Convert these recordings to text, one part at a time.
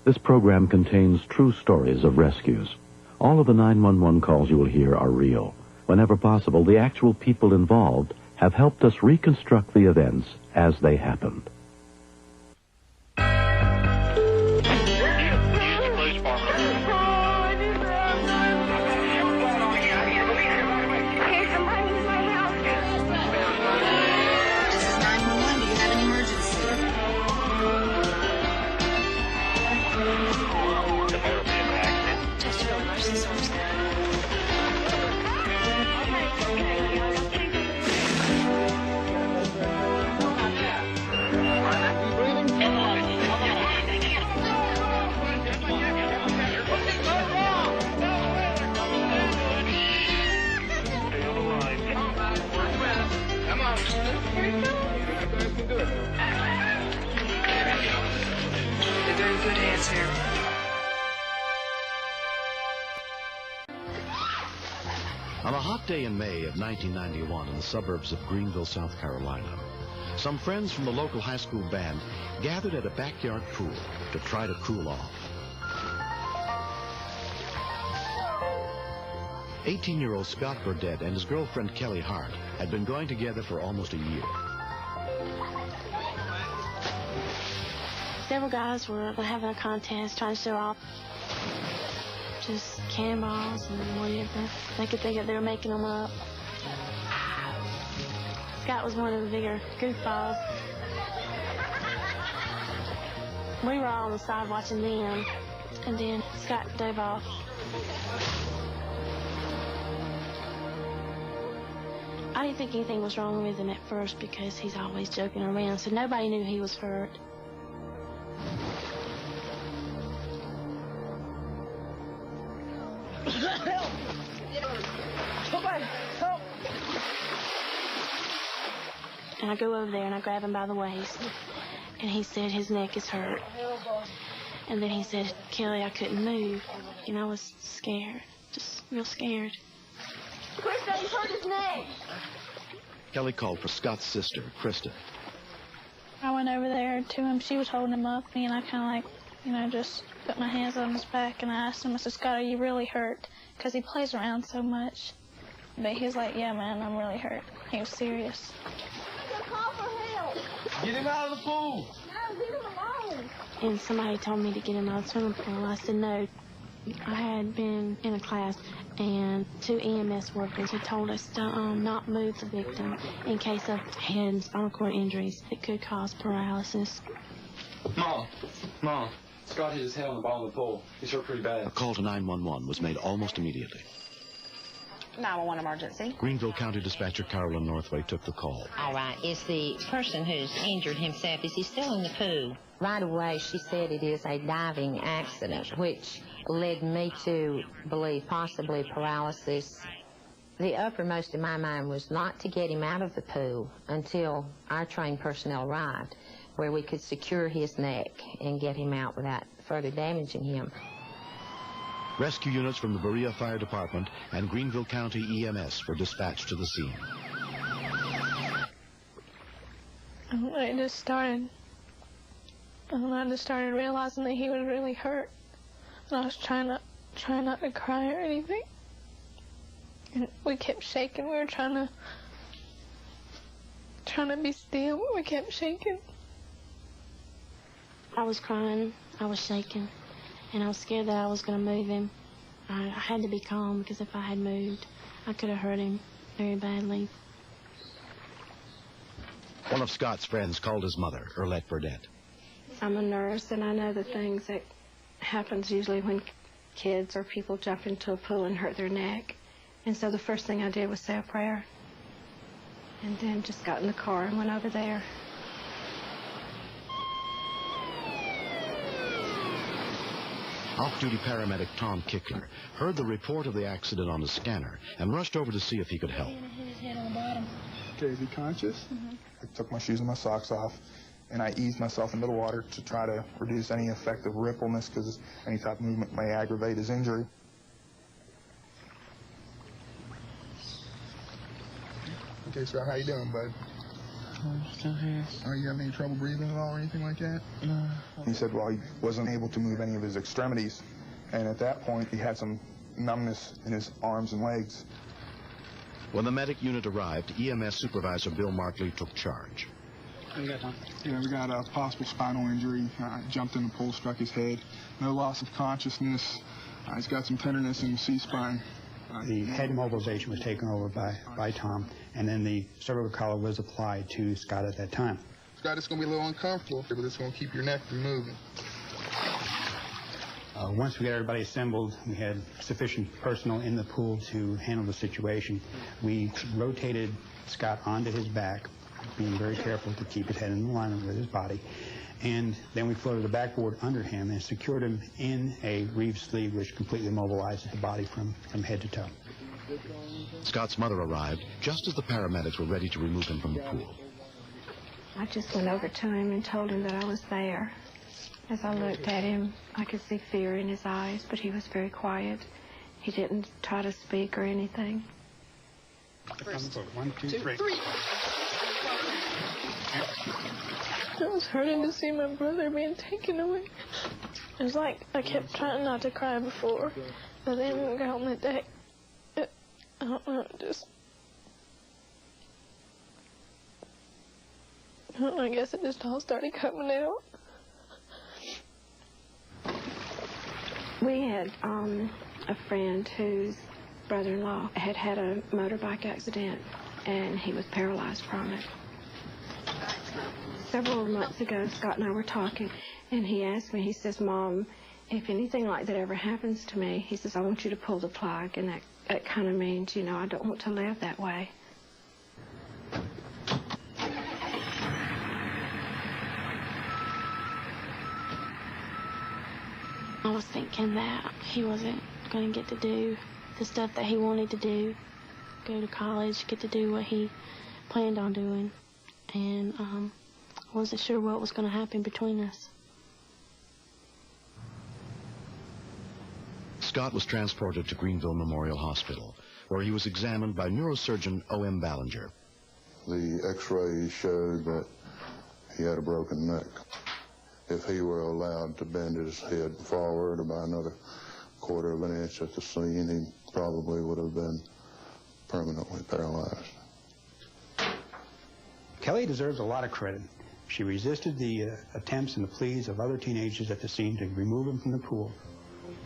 This program contains true stories of rescues. All of the 911 calls you will hear are real. Whenever possible, the actual people involved have helped us reconstruct the events as they happened. On a hot day in May of 1991 in the suburbs of Greenville, South Carolina, some friends from the local high school band gathered at a backyard pool to try to cool off. 18-year-old Scott Burdett and his girlfriend Kelly Hart had been going together for almost a year. Several guys were having a contest trying to show off just cannonballs and whatever. They could think that they were making them up. Scott was one of the bigger goofballs. We were all on the side watching them, and then Scott dove off. I didn't think anything was wrong with him at first because he's always joking around, so nobody knew he was hurt. Help! Somebody, help! And I go over there and I grab him by the waist, and he said his neck is hurt. And then he said, Kelly, I couldn't move. And I was scared, just real scared. Krista, he hurt his neck! Kelly called for Scott's sister, Krista. I went over there to him. She was holding him up, and I kind of just put my hands on his back, and I asked him, I said, Scott, are you really hurt? Because he plays around so much. But he was like, yeah, man, I'm really hurt. He was serious. Call for help! Get him out of the pool! No, leave him alone! And somebody told me to get him out of the swimming pool. I said no. I had been in a class, and 2 EMS workers had told us to not move the victim in case of head and spinal cord injuries that could cause paralysis. Mom, Scott hit his head on the bottom of the pool. He's hurt pretty bad. A call to 911 was made almost immediately. 911 emergency. Greenville County Dispatcher Carolyn Northway took the call. All right. Is the person who's injured himself, is he still in the pool? Right away, she said it is a diving accident, which led me to believe possibly paralysis. The uppermost in my mind was not to get him out of the pool until our trained personnel arrived, where we could secure his neck and get him out without further damaging him. Rescue units from the Berea Fire Department and Greenville County EMS were dispatched to the scene. I just started realizing that he was really hurt. And I was trying not to cry or anything. And we kept shaking. We were trying to be still, but we kept shaking. I was crying, I was shaking, and I was scared that I was going to move him. I had to be calm because if I had moved, I could have hurt him very badly. One of Scott's friends called his mother, Erlette Burdett. I'm a nurse, and I know the things that happens usually when kids or people jump into a pool and hurt their neck. And so the first thing I did was say a prayer, and then just got in the car and went over there. Off-duty paramedic Tom Kickler heard the report of the accident on the scanner and rushed over to see if he could help. Okay, is he conscious? I took my shoes and my socks off, and I eased myself into the water to try to reduce any effect of rippleness, because any type of movement may aggravate his injury. Okay, sir, how you doing, bud? I'm still here. Are you having any trouble breathing at all or anything like that? No. He said, well, he wasn't able to move any of his extremities, and at that point, he had some numbness in his arms and legs. When the medic unit arrived, EMS supervisor Bill Markley took charge. Yeah, we got a possible spinal injury. Jumped in the pole, struck his head. No loss of consciousness. He's got some tenderness in the C-spine. The head mobilization was taken over by Tom, and then the cervical collar was applied to Scott at that time. Scott, it's going to be a little uncomfortable, but it's going to keep your neck from moving. Once we got everybody assembled, we had sufficient personnel in the pool to handle the situation. We rotated Scott onto his back, being very careful to keep his head in alignment with his body. And then we floated the backboard under him and secured him in a reeve sleeve, which completely mobilizes the body from head to toe. Scott's mother arrived just as the paramedics were ready to remove him from the pool. I just went over to him and told him that I was there. As I looked at him, I could see fear in his eyes, but he was very quiet. He didn't try to speak or anything. First, 1, 2, 3. It was hurting to see my brother being taken away. It was like I kept trying not to cry before, but then when we got on the deck, I don't know, I guess it just all started coming out. We had a friend whose brother-in-law had had a motorbike accident, and he was paralyzed from it. Several months ago, Scott and I were talking, and he asked me, he says, Mom, if anything like that ever happens to me, he says, I want you to pull the plug, and that kind of means, you know, I don't want to live that way. I was thinking that he wasn't going to get to do the stuff that he wanted to do, go to college, get to do what he planned on doing, and I wasn't sure what was going to happen between us. Scott was transported to Greenville Memorial Hospital, where he was examined by neurosurgeon O.M. Ballinger. The x-rays showed that he had a broken neck. If he were allowed to bend his head forward about another quarter of an inch at the scene, he probably would have been permanently paralyzed. Kelly deserves a lot of credit. She resisted the attempts and the pleas of other teenagers at the scene to remove him from the pool.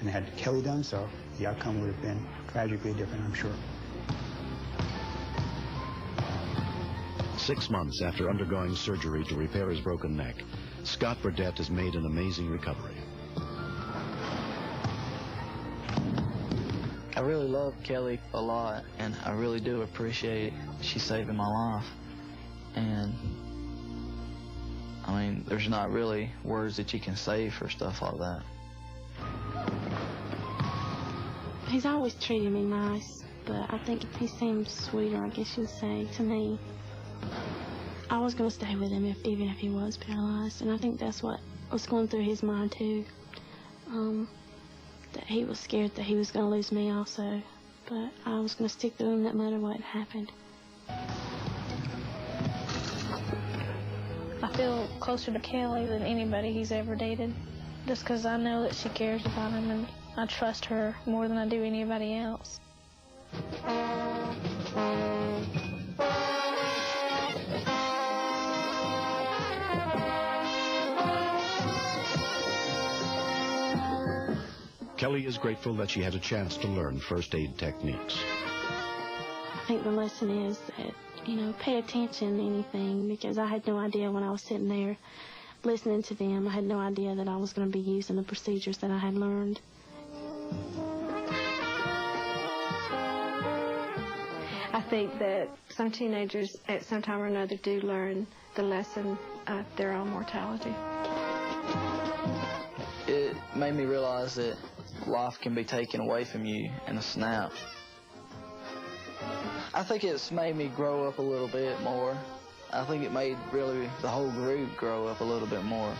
And had Kelly done so, the outcome would have been tragically different, I'm sure. 6 months after undergoing surgery to repair his broken neck, Scott Burdett has made an amazing recovery. I really love Kelly a lot, and I really do appreciate she saving my life. And, I mean, there's not really words that you can say for stuff like that. He's always treated me nice, but I think he seems sweeter, I guess you'd say, to me. I was going to stay with him even if he was paralyzed, and I think that's what was going through his mind, too. That he was scared that he was going to lose me also, but I was going to stick through him no matter what happened. I feel closer to Kelly than anybody he's ever dated, just because I know that she cares about him, and I trust her more than I do anybody else. Kelly is grateful that she had a chance to learn first aid techniques. I think the lesson is that, you know, pay attention to anything, because I had no idea when I was sitting there listening to them, I had no idea that I was going to be using the procedures that I had learned. I think that some teenagers at some time or another do learn the lesson of their own mortality. It made me realize that life can be taken away from you in a snap. I think it's made me grow up a little bit more. I think it made really the whole group grow up a little bit more.